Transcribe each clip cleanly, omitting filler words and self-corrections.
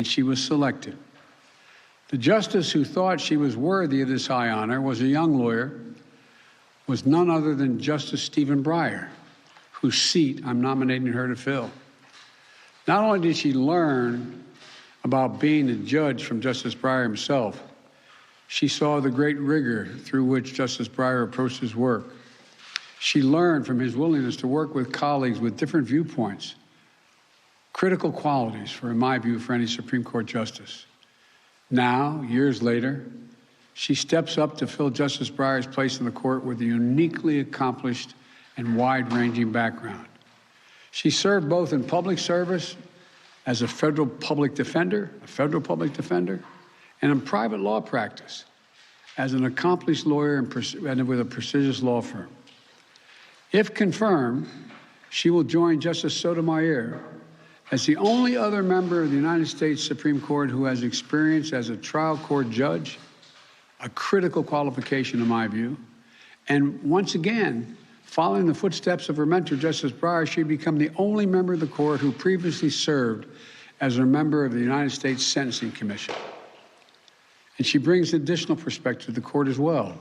and she was selected. The justice who thought she was worthy of this high honor was a young lawyer, was none other than Justice Stephen Breyer, whose seat I'm nominating her to fill. Not only did she learn about being a judge from Justice Breyer himself, she saw the great rigor through which Justice Breyer approached his work. She learned from his willingness to work with colleagues with different viewpoints, critical qualities, in my view, for any Supreme Court justice. Now, years later, she steps up to fill Justice Breyer's place in the court with a uniquely accomplished and wide-ranging background. She served both in public service as a federal public defender, and in private law practice as an accomplished lawyer and with a prestigious law firm. If confirmed, she will join Justice Sotomayor as the only other member of the United States Supreme Court who has experience as a trial court judge, a critical qualification in my view. And once again, following the footsteps of her mentor, Justice Breyer, she'd become the only member of the court who previously served as a member of the United States Sentencing Commission. And she brings additional perspective to the court as well.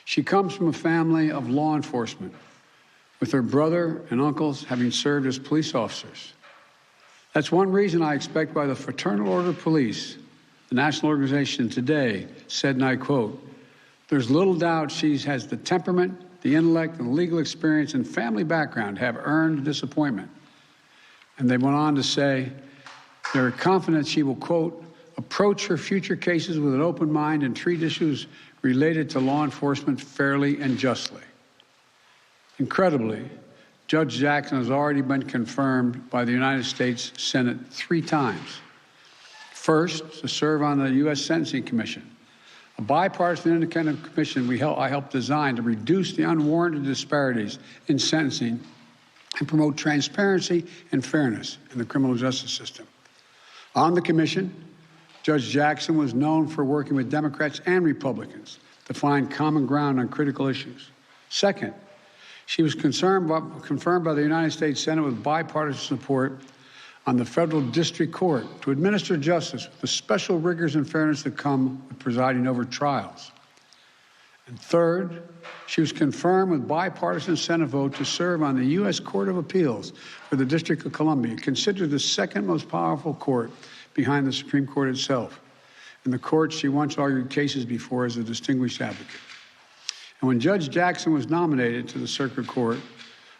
She comes from a family of law enforcement, with her brother and uncles having served as police officers. That's one reason I expect by the Fraternal Order of Police, the national organization today, said, and I quote, "There's little doubt she has the temperament, the intellect, and the legal experience and family background have earned disappointment." And they went on to say, they're confident she will, quote, "approach her future cases with an open mind and treat issues related to law enforcement fairly and justly." Incredibly, Judge Jackson has already been confirmed by the United States Senate 3 times. First, to serve on the U.S. Sentencing Commission, a bipartisan independent commission I helped design to reduce the unwarranted disparities in sentencing and promote transparency and fairness in the criminal justice system. On the commission, Judge Jackson was known for working with Democrats and Republicans to find common ground on critical issues. Second, she was confirmed by the United States Senate with bipartisan support on the federal district court to administer justice with the special rigors and fairness that come with presiding over trials. And third, she was confirmed with bipartisan Senate vote to serve on the U.S. Court of Appeals for the District of Columbia, considered the second most powerful court behind the Supreme Court itself. In the court, she once argued cases before as a distinguished advocate. And when Judge Jackson was nominated to the Circuit Court,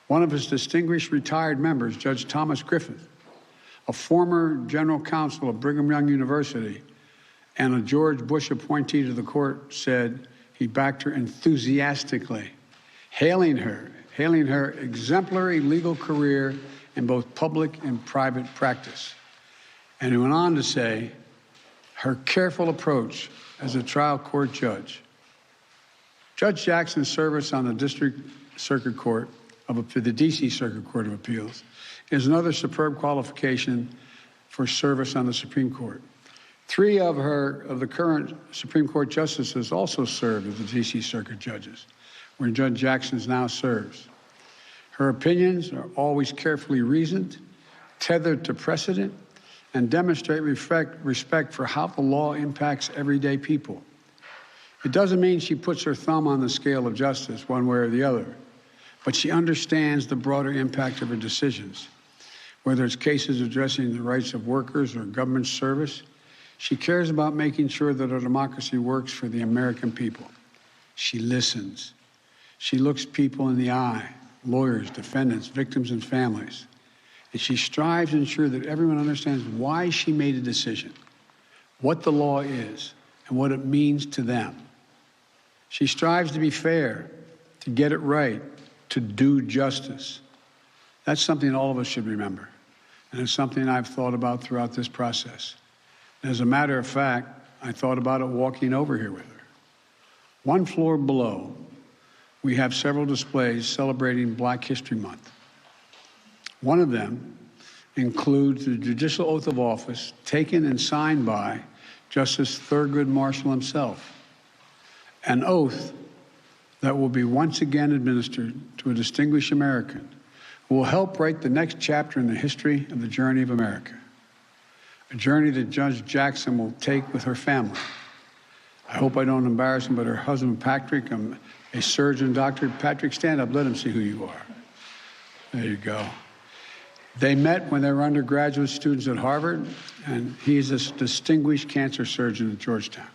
one of his distinguished retired members, Judge Thomas Griffith, a former general counsel of Brigham Young University and a George Bush appointee to the court, said he backed her enthusiastically, hailing her exemplary legal career in both public and private practice. And he went on to say her careful approach as a trial court judge. Judge Jackson's service on the District Circuit Court the D.C. Circuit Court of Appeals is another superb qualification for service on the Supreme Court. 3 of the current Supreme Court justices also served as the D.C. Circuit judges, where Judge Jackson now serves. Her opinions are always carefully reasoned, tethered to precedent, and demonstrate respect for how the law impacts everyday people. It doesn't mean she puts her thumb on the scale of justice one way or the other, but she understands the broader impact of her decisions. Whether it's cases addressing the rights of workers or government service, she cares about making sure that our democracy works for the American people. She listens. She looks people in the eye, lawyers, defendants, victims, and families. And she strives to ensure that everyone understands why she made a decision, what the law is, and what it means to them. She strives to be fair, to get it right, to do justice. That's something all of us should remember, and it's something I've thought about throughout this process. As a matter of fact, I thought about it walking over here with her. 1 floor below, we have several displays celebrating Black History Month. One of them includes the judicial oath of office taken and signed by Justice Thurgood Marshall himself, an oath that will be once again administered to a distinguished American who will help write the next chapter in the history of the journey of America. a journey that Judge Jackson will take with her family. I hope I don't embarrass him, but her husband, Patrick, a surgeon, doctor. Patrick, stand up. Let him see who you are. There you go. They met when they were undergraduate students at Harvard, and he's a distinguished cancer surgeon at Georgetown.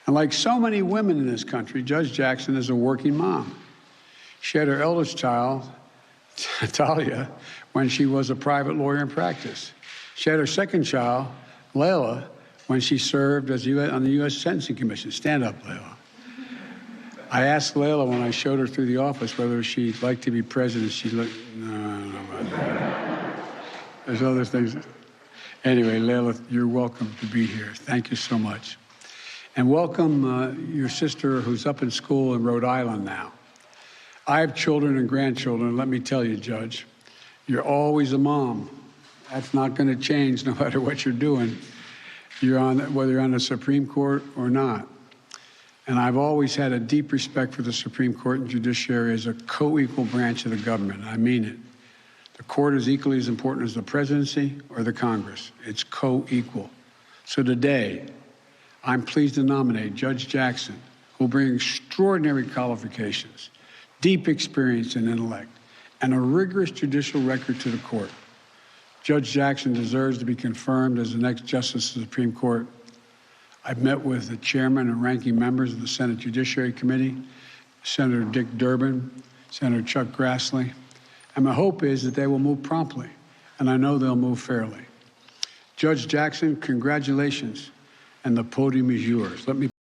And like so many women in this country, Judge Jackson is a working mom. She had her eldest child, Talia, when she was a private lawyer in practice. She had her second child, Layla, when she served as on the U.S. Sentencing Commission. Stand up, Layla. I asked Layla when I showed her through the office whether she'd like to be president. She looked, no. There's other things. Anyway, Layla, you're welcome to be here. Thank you so much. And welcome your sister who's up in school in Rhode Island now. I have children and grandchildren. Let me tell you, Judge, you're always a mom. That's not going to change no matter what you're doing. Whether you're on the Supreme Court or not. And I've always had a deep respect for the Supreme Court and judiciary as a co-equal branch of the government. I mean it. The court is equally as important as the presidency or the Congress. It's co-equal. So today, I'm pleased to nominate Judge Jackson, who will bring extraordinary qualifications, deep experience and intellect, and a rigorous judicial record to the court. Judge Jackson deserves to be confirmed as the next Justice of the Supreme Court. I've met with the chairman and ranking members of the Senate Judiciary Committee, Senator Dick Durbin, Senator Chuck Grassley, and my hope is that they will move promptly, and I know they'll move fairly. Judge Jackson, congratulations, and the podium is yours. Let me